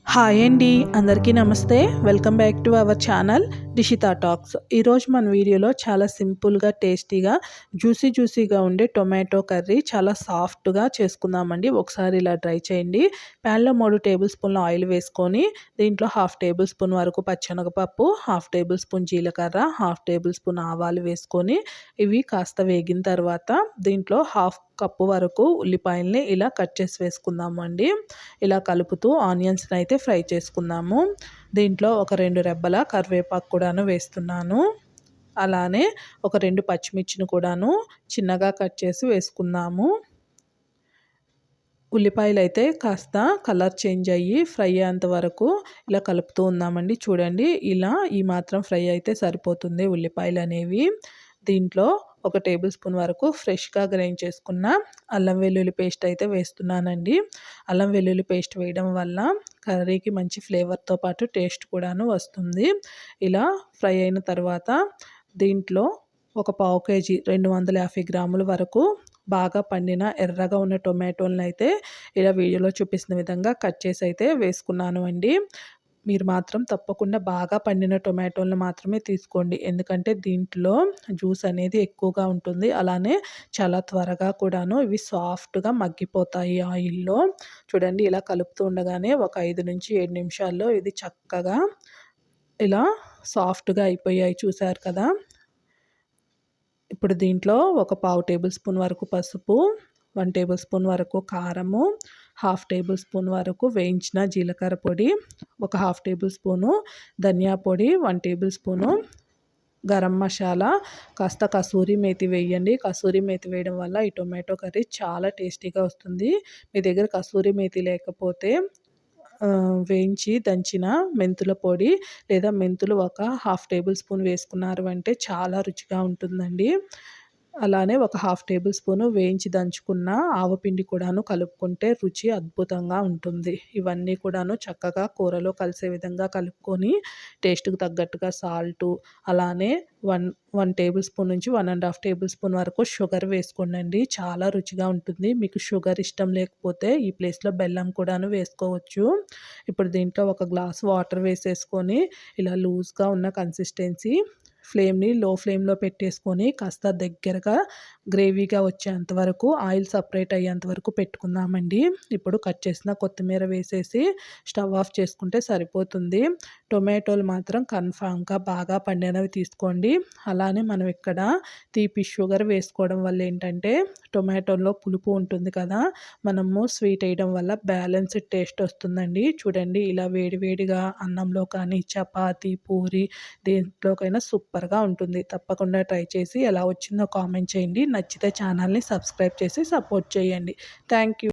Hi అండి, అందరికీ నమస్తే. Welcome back to our channel Dishita talks. ఈరోజు మన వీడియోలో చాలా సింపుల్గా, టేస్టీగా, జ్యూసీగా ఉండే టొమాటో కర్రీ చాలా సాఫ్ట్గా చేసుకుందామండి. ఒకసారి ఇలా ట్రై చేయండి. ప్యాన్లో 3 టేబుల్ స్పూన్ల ఆయిల్ వేసుకొని దీంట్లో 1/2 టేబుల్ స్పూన్ వరకు పచ్చెనగపప్పు, 1/2 టేబుల్ స్పూన్ జీలకర్ర, 1/2 టేబుల్ స్పూన్ ఆవాలు వేసుకొని ఇవి కాస్త వేగిన తర్వాత దీంట్లో 1/2 కప్పు వరకు ఉల్లిపాయల్ని ఇలా కట్ చేసి వేసుకుందాము అండి. ఇలా కలుపుతూ ఆనియన్స్ని అయితే ఫ్రై చేసుకుందాము. దీంట్లో ఒక 2 రెబ్బల కరివేపాకు కూడాను వేస్తున్నాను. అలానే ఒక 2 పచ్చిమిర్చిని కూడాను చిన్నగా కట్ చేసి వేసుకుందాము. ఉల్లిపాయలు అయితే కాస్త కలర్ చేంజ్ అయ్యి ఫ్రై అయ్యేంత వరకు ఇలా కలుపుతూ ఉందామండి. చూడండి, ఇలా ఈ మాత్రం ఫ్రై అయితే సరిపోతుంది ఉల్లిపాయలు అనేవి. దీంట్లో ఒక టేబుల్ స్పూన్ వరకు ఫ్రెష్గా గ్రైండ్ చేసుకున్న అల్లం వెల్లుల్లి పేస్ట్ అయితే వేస్తున్నానండి. అల్లం వెల్లుల్లి పేస్ట్ వేయడం వల్ల కర్రీకి మంచి ఫ్లేవర్తో పాటు టేస్ట్ కూడాను వస్తుంది. ఇలా ఫ్రై అయిన తర్వాత దీంట్లో ఒక పావు కేజీ 250 గ్రాముల వరకు బాగా పండిన ఎర్రగా ఉన్న టొమాటోలను అయితే ఇలా వీడియోలో చూపిస్తున్న విధంగా కట్ చేసి అయితే వేసుకున్నాను అండి. మీరు మాత్రం తప్పకుండా బాగా పండిన టొమాటోలను మాత్రమే తీసుకోండి. ఎందుకంటే దీంట్లో జ్యూస్ అనేది ఎక్కువగా ఉంటుంది. అలానే చాలా త్వరగా కూడాను ఇవి సాఫ్ట్గా మగ్గిపోతాయి ఆయిల్లో. చూడండి, ఇలా కలుపుతూ ఉండగానే ఒక 5 నుంచి 7 నిమిషాల్లో ఇది చక్కగా ఇలా సాఫ్ట్గా అయిపోయాయి, చూసారు కదా. ఇప్పుడు దీంట్లో ఒక పావు టేబుల్ స్పూన్ వరకు పసుపు, 1 టేబుల్ స్పూన్ వరకు కారము, 1/2 టేబుల్ స్పూన్ వరకు వేయించిన జీలకర్ర పొడి, ఒక 1/2 టేబుల్ స్పూను ధనియా పొడి, 1 టేబుల్ స్పూను గరం మసాలా, కాస్త కసూరి మేతి వేయండి. కసూరి మేతి వేయడం వల్ల ఈ టొమాటో కర్రీ చాలా టేస్టీగా వస్తుంది. మీ దగ్గర కసూరి మేతి లేకపోతే వేయించి దంచిన మెంతుల పొడి లేదా మెంతులు ఒక 1/2 టేబుల్ స్పూన్ వేసుకున్నారు అంటే చాలా రుచిగా ఉంటుందండి. అలానే ఒక 1/2 టేబుల్ స్పూను వేయించి దంచుకున్న ఆవపిండి కూడాను కలుపుకుంటే రుచి అద్భుతంగా ఉంటుంది. ఇవన్నీ కూడాను చక్కగా కూరలో కలిసే విధంగా కలుపుకొని టేస్ట్‌కి తగ్గట్టుగా సాల్టు, అలానే 1 టేబుల్ స్పూన్ నుంచి 1 ½ టేబుల్ స్పూన్ వరకు షుగర్ వేసుకోండి. చాలా రుచిగా ఉంటుంది. మీకు షుగర్ ఇష్టం లేకపోతే ఈ ప్లేస్‌లో బెల్లం కూడాను వేసుకోవచ్చు. ఇప్పుడు దీంట్లో ఒక గ్లాస్ వాటర్ వేసేసుకొని ఇలా లూజ్‌గా ఉన్న కన్సిస్టెన్సీ ఫ్లేమ్‌ని లో ఫ్లేమ్‌లో పెట్టేసుకొని కాస్త దగ్గరగా గ్రేవీగా వచ్చేంత వరకు ఆయిల్ సపరేట్ అయ్యేంత వరకు పెట్టుకుందామండి. ఇప్పుడు కట్ చేసిన కొత్తిమీర వేసేసి స్టవ్ ఆఫ్ చేసుకుంటే సరిపోతుంది. టొమాటోలు మాత్రం కన్ఫామ్‌గా బాగా పండినవి తీసుకోండి. అలానే మనం ఇక్కడ తీపి షుగర్ వేసుకోవడం వల్ల ఏంటంటే టొమాటోలో పులుపు ఉంటుంది కదా, మనము స్వీట్ వేయడం వల్ల బ్యాలెన్స్డ్ టేస్ట్ వస్తుందండి. చూడండి, ఇలా వేడివేడిగా అన్నంలో కానీ, చపాతీ, పూరి దేంట్లోకైనా సూపర్‌గా ఉంటుంది. తప్పకుండా ట్రై చేసి ఎలా వచ్చిందో కామెంట్ చేయండి. నచ్చితే ఛానల్‌ని సబ్స్క్రైబ్ చేసి సపోర్ట్ చేయండి. Thank you.